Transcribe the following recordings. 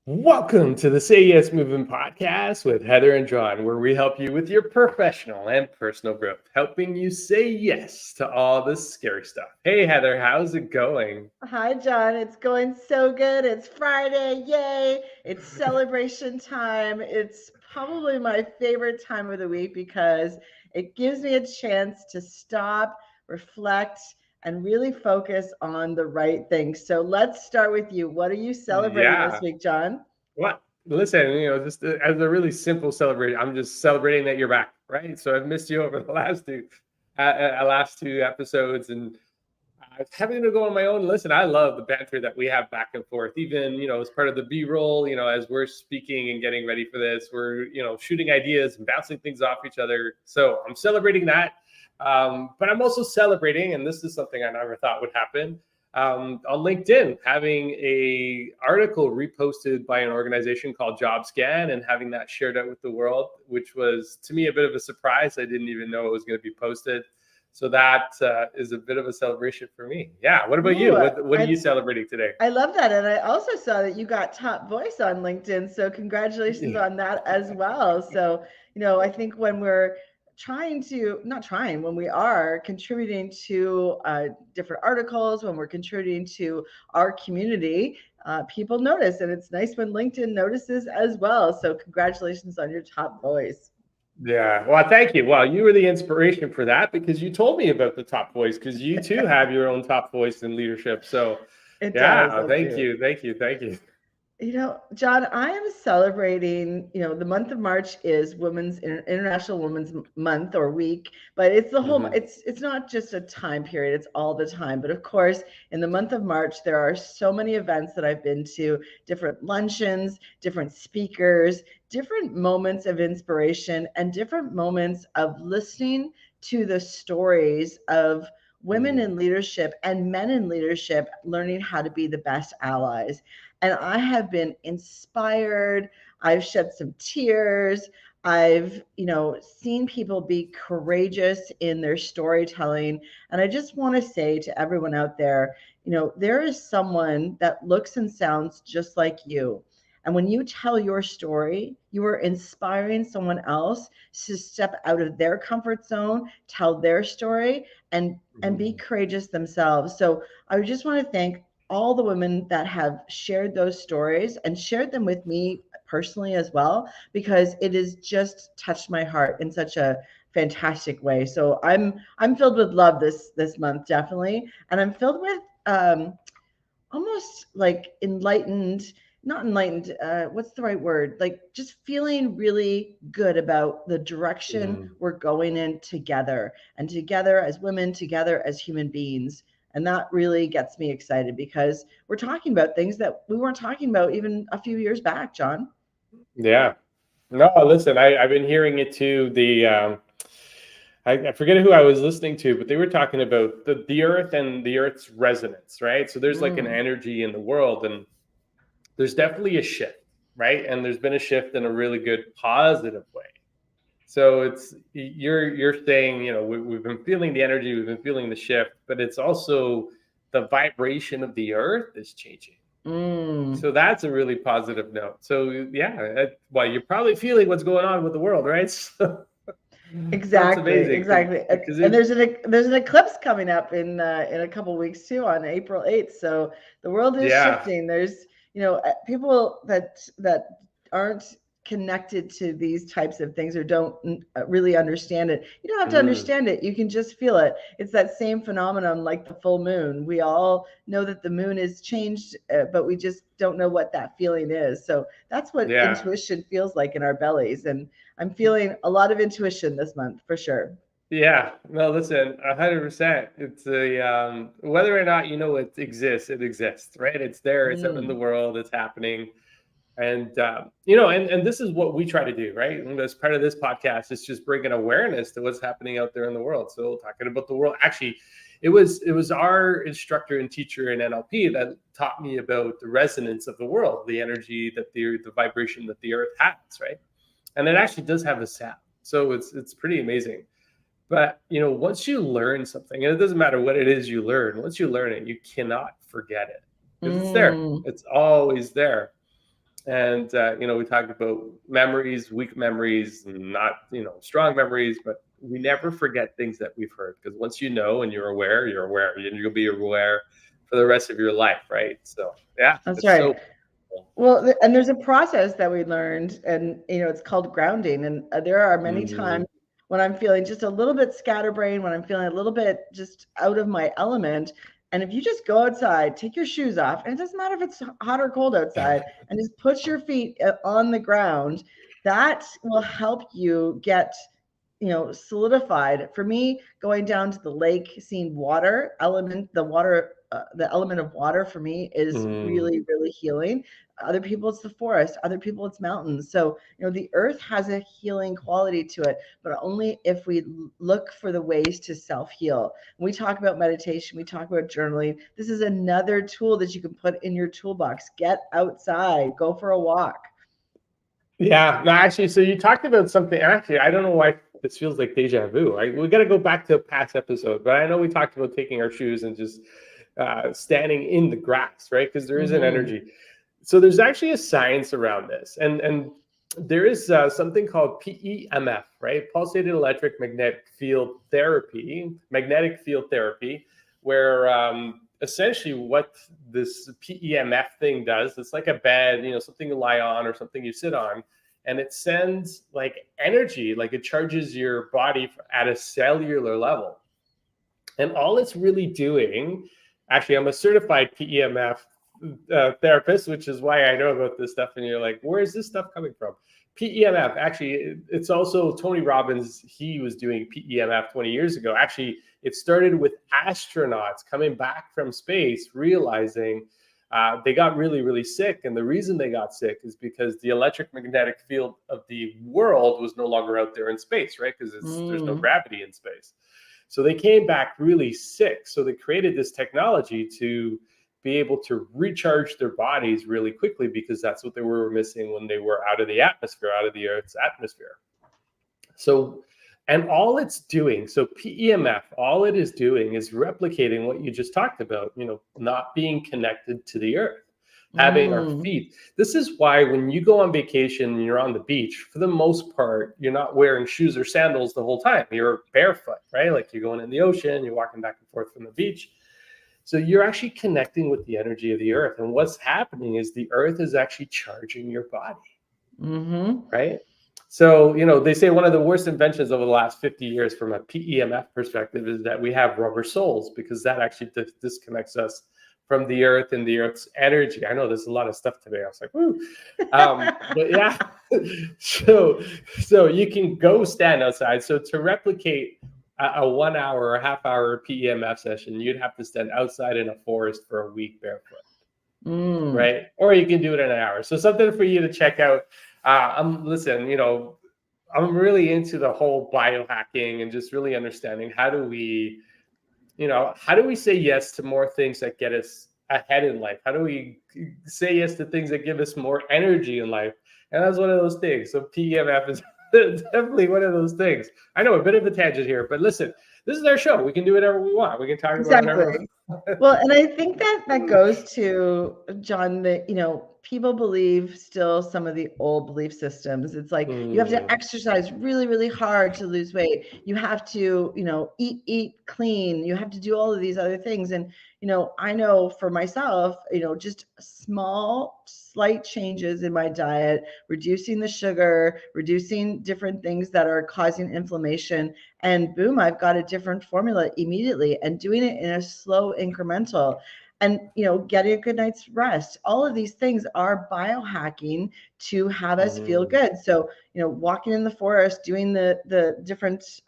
Welcome to the Say Yes Movement podcast with Heather and John, where we help you with your professional and personal growth, helping you say yes to all the scary stuff. Hey, Heather, how's it going? Hi, John. It's going so good. It's Friday. Yay. It's celebration time. It's probably my favorite time of the week because it gives me a chance to stop, reflect, and really focus on the right things. So let's start with you. What are you celebrating this Yeah. week, John? What? Listen, just as a really simple celebration, I'm just celebrating that you're back, right? So I've missed you over the last two episodes, and having to go on my own. Listen, I love the banter that we have back and forth, even, as part of the B-roll, as we're speaking and getting ready for this, we're, shooting ideas and bouncing things off each other. So I'm celebrating that. But I'm also celebrating, and this is something I never thought would happen, on LinkedIn, having a article reposted by an organization called JobScan and having that shared out with the world, which was to me a bit of a surprise. I didn't even know it was going to be posted. So that is a bit of a celebration for me. Yeah. What about Ooh, you? What are you celebrating today? I love that. And I also saw that you got top voice on LinkedIn. So congratulations Yeah. on that as well. So, I think when we're trying to, not trying, when we are contributing to different articles, when we're contributing to our community, people notice. And it's nice when LinkedIn notices as well. So congratulations on your top voice. Yeah. Well, thank you. Well, you were the inspiration for that because you told me about the top voice because you too have your own top voice in leadership. So, It does. yeah. I Thank do. you. Thank you. Thank you. John, I am celebrating, the month of March is International Women's Month or week, but it's the whole, Mhm. it's not just a time period, it's all the time. But of course, in the month of March, there are so many events that I've been to, different luncheons, different speakers, different moments of inspiration, and different moments of listening to the stories of women Mm. in leadership and men in leadership learning how to be the best allies. And I have been inspired. I've shed some tears. I've, seen people be courageous in their storytelling. And I just want to say to everyone out there, there is someone that looks and sounds just like you. And when you tell your story, you are inspiring someone else to step out of their comfort zone, tell their story, and be Mhm. courageous themselves. So I just want to thank all the women that have shared those stories and shared them with me personally as well, because it has just touched my heart in such a fantastic way. So I'm filled with love this month, definitely, and I'm filled with almost like enlightened, not enlightened, what's the right word, like just feeling really good about the direction Mhm. we're going in together, and together as women, together as human beings. And that really gets me excited because we're talking about things that we weren't talking about even a few years back, John. Yeah. No, listen, I've been hearing it too. I forget who I was listening to, but they were talking about the earth and the earth's resonance, right? So there's like an Mm. energy in the world, and there's definitely a shift, right? And there's been a shift in a really good positive way. So it's you're saying, we've been feeling the energy, we've been feeling the shift, but it's also the vibration of the earth is changing. Mm. So that's a really positive note. So yeah, well, you're probably feeling what's going on with the world, right? So it's Exactly, amazing exactly. because And it. there's an eclipse coming up in a couple weeks too, on April 8th. So the world is Yeah. shifting. There's, people that aren't connected to these types of things or don't really understand it. You don't have to Mm, understand it. You can just feel it. It's that same phenomenon like the full moon. We all know that the moon is changed, but we just don't know what that feeling is. So that's what yeah. intuition feels like in our bellies. And I'm feeling a lot of intuition this month for sure. Yeah. No, listen, 100%. It's a whether or not it exists, it exists, right? It's there. It's out in the Mm. world. It's happening. And and this is what we try to do, right? And as part of this podcast, it's just bringing awareness to what's happening out there in the world. So talking about the world, actually, it was our instructor and teacher in NLP that taught me about the resonance of the world, the energy that the vibration that the earth has, right? And it actually does have a sound. So it's pretty amazing. But once you learn something, and it doesn't matter what it is you learn, once you learn it, you cannot forget it because it's there. Mm. It's always there. And we talked about memories, weak memories, and not strong memories, but we never forget things that we've heard, because once you know and you're aware, and you'll be aware for the rest of your life, right? So yeah, That's it's right. so cool. Well, and there's a process that we learned, and it's called grounding. And there are many Mm. times when I'm feeling just a little bit scatterbrained, when I'm feeling a little bit just out of my element. And if you just go outside, take your shoes off, and it doesn't matter if it's hot or cold outside, and just put your feet on the ground, that will help you get solidified. For me, going down to the lake, seeing water element, the element of water for me is Mm. really, really healing. Other people, it's the forest. Other people, it's mountains. So, the earth has a healing quality to it, but only if we look for the ways to self-heal. We talk about meditation, we talk about journaling. This is another tool that you can put in your toolbox. Get outside, go for a walk. Yeah, no, actually, so you talked about something. Actually, I don't know why this feels like deja vu. We got to go back to a past episode, but I know we talked about taking our shoes and just standing in the grass, right? Because there is an Mm-hmm. energy. So there's actually a science around this, and there is something called PEMF, right? Pulsated electric magnetic field therapy, where essentially what this PEMF thing does, it's like a bed, something you lie on or something you sit on, and it sends like energy, like it charges your body at a cellular level. And all it's really doing, actually, I'm a certified PEMF therapist, which is why I know about this stuff. And you're like, where is this stuff coming from? PEMF, actually, it's also Tony Robbins. He was doing PEMF 20 years ago. Actually, it started with astronauts coming back from space, realizing they got really, really sick. And the reason they got sick is because the electric magnetic field of the world was no longer out there in space, right? Because there's no gravity in space. So they came back really sick. So they created this technology to be able to recharge their bodies really quickly, because that's what they were missing when they were out of the atmosphere, out of the Earth's atmosphere. So, and all it's doing, so PEMF, all it is doing is replicating what you just talked about, not being connected to the Earth, having our feet. This is why when you go on vacation and you're on the beach, for the most part, you're not wearing shoes or sandals the whole time. You're barefoot, right? Like you're going in the ocean, you're walking back and forth from the beach. So you're actually connecting with the energy of the Earth. And what's happening is the Earth is actually charging your body, right? So, they say one of the worst inventions over the last 50 years from a PEMF perspective is that we have rubber soles, because that actually disconnects us from the Earth and the Earth's energy. I know there's a lot of stuff today. I was like, woo. But yeah, so you can go stand outside. So to replicate a 1 hour or a half hour PEMF session, you'd have to stand outside in a forest for a week barefoot. Right? Or you can do it in an hour. So something for you to check out. Listen, I'm really into the whole biohacking and just really understanding how do we say yes to more things that get us ahead in life? How do we say yes to things that give us more energy in life? And that's one of those things. So PEMF is definitely one of those things. I know, a bit of a tangent here, but listen, this is our show. We can do whatever we want. We can talk about whatever. Exactly. Well, and I think that goes to, John, that, people believe still some of the old belief systems. It's like you have to exercise really, really hard to lose weight. You have to, eat clean. You have to do all of these other things. And, I know for myself, just small, slight changes in my diet, reducing the sugar, reducing different things that are causing inflammation, and boom, I've got a different formula immediately, and doing it in a slow incremental, and getting a good night's rest. All of these things are biohacking to have us feel good. So walking in the forest, doing the different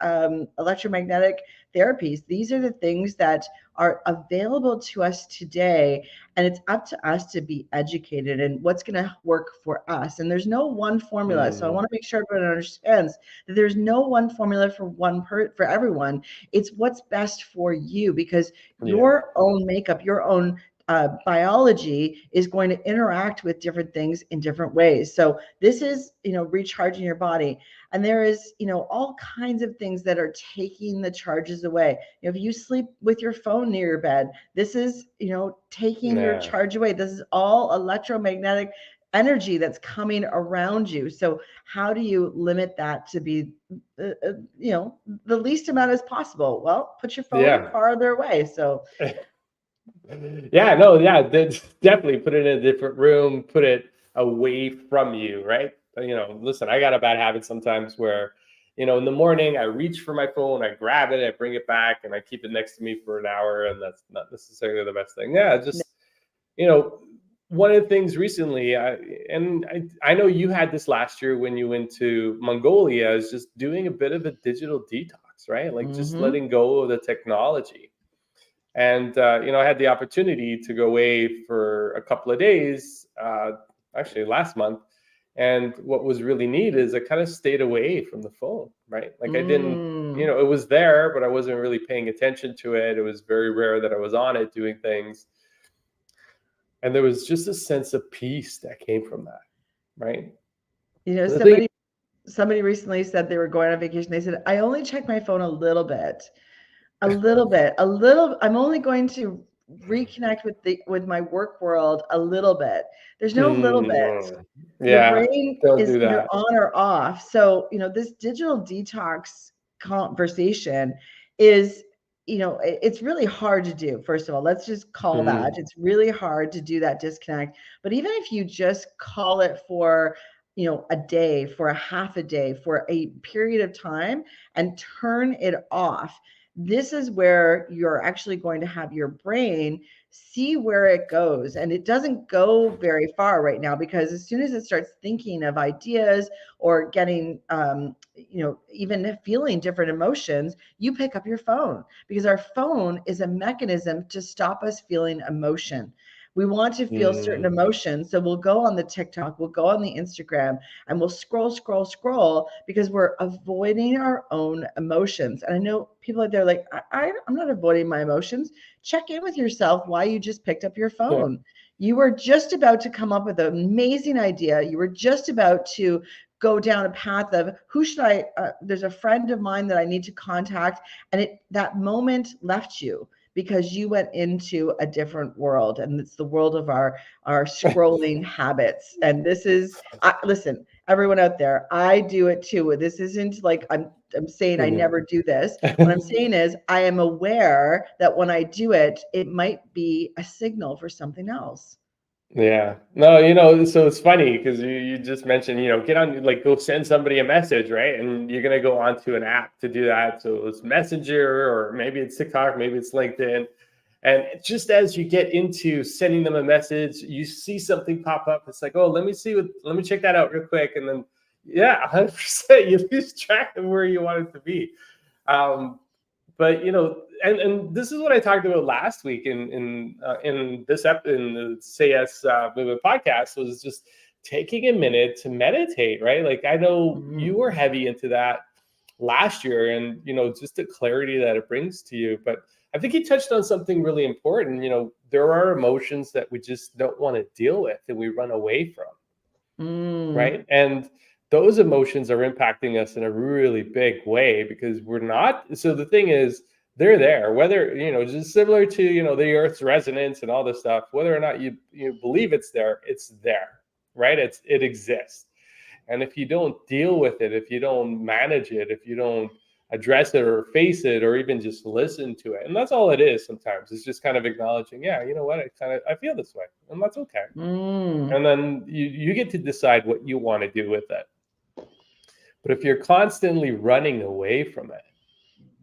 electromagnetic therapies, these are the things that are available to us today, and it's up to us to be educated in what's going to work for us. And there's no one formula. So I want to make sure everyone understands that there's no one formula for everyone. It's what's best for you, because your own makeup, your own biology is going to interact with different things in different ways. So this is, recharging your body. And there is, all kinds of things that are taking the charges away. If you sleep with your phone near your bed, this is, taking your charge away. This is all electromagnetic energy that's coming around you. So how do you limit that to be, the least amount as possible? Well, put your phone Yeah. farther away. So Yeah, no, yeah, definitely put it in a different room, put it away from you, right? Listen, I got a bad habit sometimes where, in the morning I reach for my phone, I grab it, I bring it back, and I keep it next to me for an hour, and that's not necessarily the best thing. Yeah, just, you know, one of the things recently, I know you had this last year when you went to Mongolia, is just doing a bit of a digital detox, right? Like just mhm. letting go of the technology. And I had the opportunity to go away for a couple of days, actually last month. And what was really neat is I kind of stayed away from the phone, right? Like I didn't, Mm. it was there, but I wasn't really paying attention to it. It was very rare that I was on it doing things. And there was just a sense of peace that came from that, right? You know, The thing, somebody recently said they were going on vacation. They said, I only check my phone a little bit. A little. I'm only going to reconnect with my work world a little bit. There's no little bit. mm, Your yeah, brain don't is do either that. on or off. So, this digital detox conversation is, it's really hard to do. First of all, let's just call that. Mm, It's really hard to do that disconnect. But even if you just call it for, a day, for a half a day, for a period of time and turn it off, this is where you're actually going to have your brain see where it goes. And it doesn't go very far right now, because as soon as it starts thinking of ideas or getting, even feeling different emotions, you pick up your phone, because our phone is a mechanism to stop us feeling emotion. We want to feel certain mm, emotions. So we'll go on the TikTok, we'll go on the Instagram, and we'll scroll, scroll, scroll, because we're avoiding our own emotions. And I know people out there like, I'm not avoiding my emotions. Check in with yourself why you just picked up your yeah. phone. You were just about to come up with an amazing idea. You were just about to go down a path of who should I, there's a friend of mine that I need to contact. And that moment left you because you went into a different world, and it's the world of our scrolling habits. And this is, listen, everyone out there, I do it too. This isn't like I'm saying I never do this. What I'm saying is I am aware that when I do it, it might be a signal for something else. Yeah. No, so it's funny because you just mentioned, get on, like, go send somebody a message, right? And you're going to go onto an app to do that. So it's Messenger, or maybe it's TikTok, maybe it's LinkedIn. And just as you get into sending them a message, you see something pop up. It's like, oh, let me check that out real quick. And then, yeah, 100%, you lose track of where you want it to be. Um, but and this is what I talked about last week in this in the Say Yes Movement podcast, was just taking a minute to meditate, right? Like I know you Mm. were heavy into that last year, and just the clarity that it brings to you. But I think you touched on something really important. There are emotions that we just don't want to deal with and we run away from, Mm. right? And those emotions are impacting us in a really big way because we're not. So the thing is, they're there, whether, just similar to, the Earth's resonance and all this stuff, whether or not you believe it's there, right? It exists. And if you don't deal with it, if you don't manage it, if you don't address it or face it or even just listen to it, and that's all it is sometimes, it's just kind of acknowledging, yeah, you know what, I feel this way, and that's okay. Mm. And then you get to decide what you want to do with it. But if you're constantly running away from it,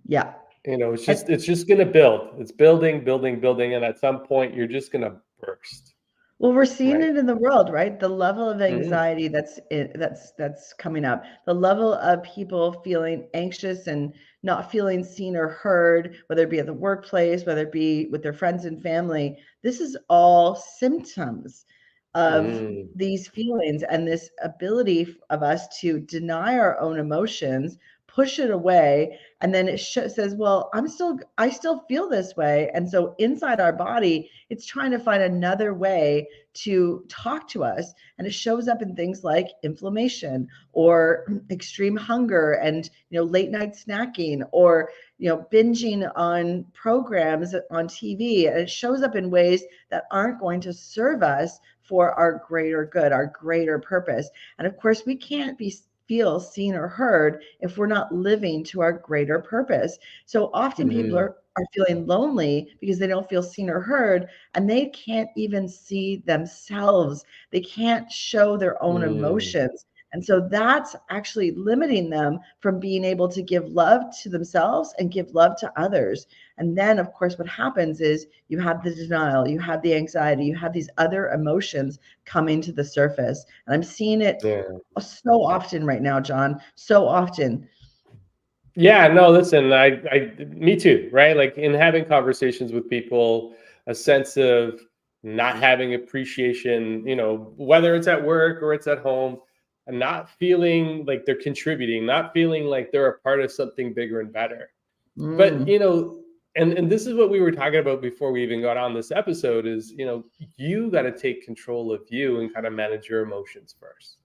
Yeah. And it's just going to build. It's building, building, building, and at some point you're just going to burst, well, we're seeing right? it in the world, right? The level of Mm, anxiety that's coming up, the level of people feeling anxious and not feeling seen or heard, whether it be at the workplace, whether it be with their friends and family. This is all symptoms of mm, these feelings, and this ability of us to deny our own emotions push it away, and then it says, well, I still feel this way. And so inside our body, it's trying to find another way to talk to us. And it shows up in things like inflammation or extreme hunger and, late night snacking or, binging on programs on TV. And it shows up in ways that aren't going to serve us for our greater good, our greater purpose. And of course, we can't feel seen or heard if we're not living to our greater purpose. So often people are feeling lonely because they don't feel seen or heard, and they can't even see themselves. They can't show their own emotions. And so that's actually limiting them from being able to give love to themselves and give love to others. And then, of course, what happens is you have the denial, you have the anxiety, you have these other emotions coming to the surface. And I'm seeing it so often right now, John, so often. Yeah, no, listen, me too, right? Like in having conversations with people, a sense of not having appreciation, whether it's at work or it's at home, and not feeling like they're contributing, not feeling like they're a part of something bigger and better. But, and this is what we were talking about before we even got on this episode is, you got to take control of you and kind of manage your emotions first.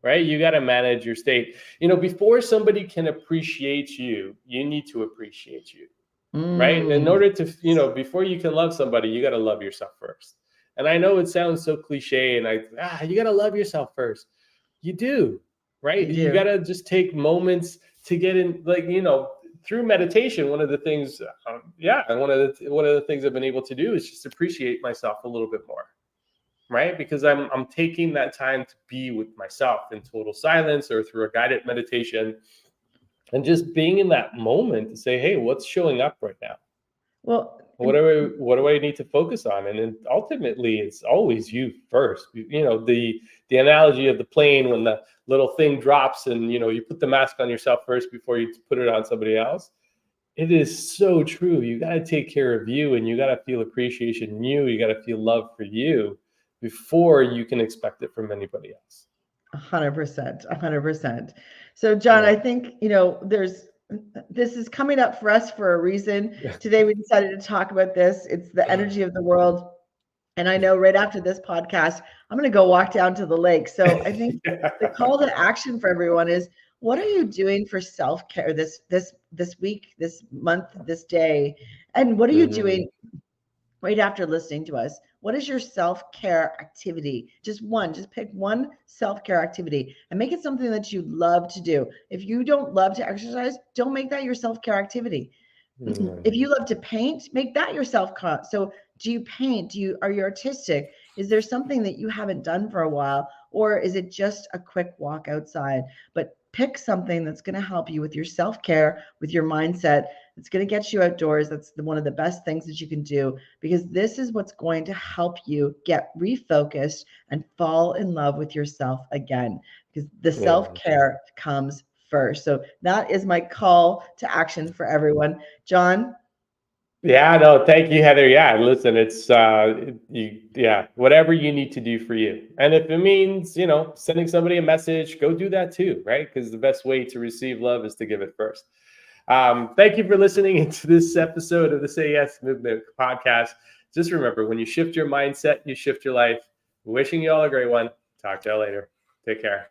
Right? You got to manage your state. Before somebody can appreciate you, you need to appreciate you. Right? In order to, before you can love somebody, you got to love yourself first. And I know it sounds so cliche and you got to love yourself first. You do, right? You got to just take moments to get in, through meditation. One of the things, one of the things I've been able to do is just appreciate myself a little bit more. Right? Because I'm taking that time to be with myself in total silence or through a guided meditation and just being in that moment to say, hey, what's showing up right now? Well, what do I need to focus on? And then ultimately it's always you first. The analogy of the plane when the little thing drops and you put the mask on yourself first before you put it on somebody else. It is so true. You got to take care of you and you got to feel appreciation in you. You got to feel love for you before you can expect it from anybody else. 100%. So John, I think, this is coming up for us for a reason. Today we decided to talk about this. It's the energy of the world. And I know right after this podcast, I'm going to go walk down to the lake. So I think the call to action for everyone is, what are you doing for self-care this week, this month, this day? And what are you doing right after listening to us? What is your self-care activity? Just pick one self-care activity and make it something that you love to do. If you don't love to exercise, don't make that your self-care activity. If you love to paint, make that your self-care. So do you paint? Are you artistic? Is there something that you haven't done for a while? Or is it just a quick walk outside? But pick something that's going to help you with your self-care, with your mindset. It's going to get you outdoors. That's one of the best things that you can do, because this is what's going to help you get refocused and fall in love with yourself again, because the self-care comes first. So that is my call to action for everyone. John? Yeah, no, thank you, Heather. Yeah, listen, it's whatever you need to do for you. And if it means, sending somebody a message, go do that too, right? Because the best way to receive love is to give it first. Thank you for listening to this episode of the Say Yes Movement podcast. Just remember, when you shift your mindset, you shift your life. Wishing you all a great one. Talk to you all later. Take care.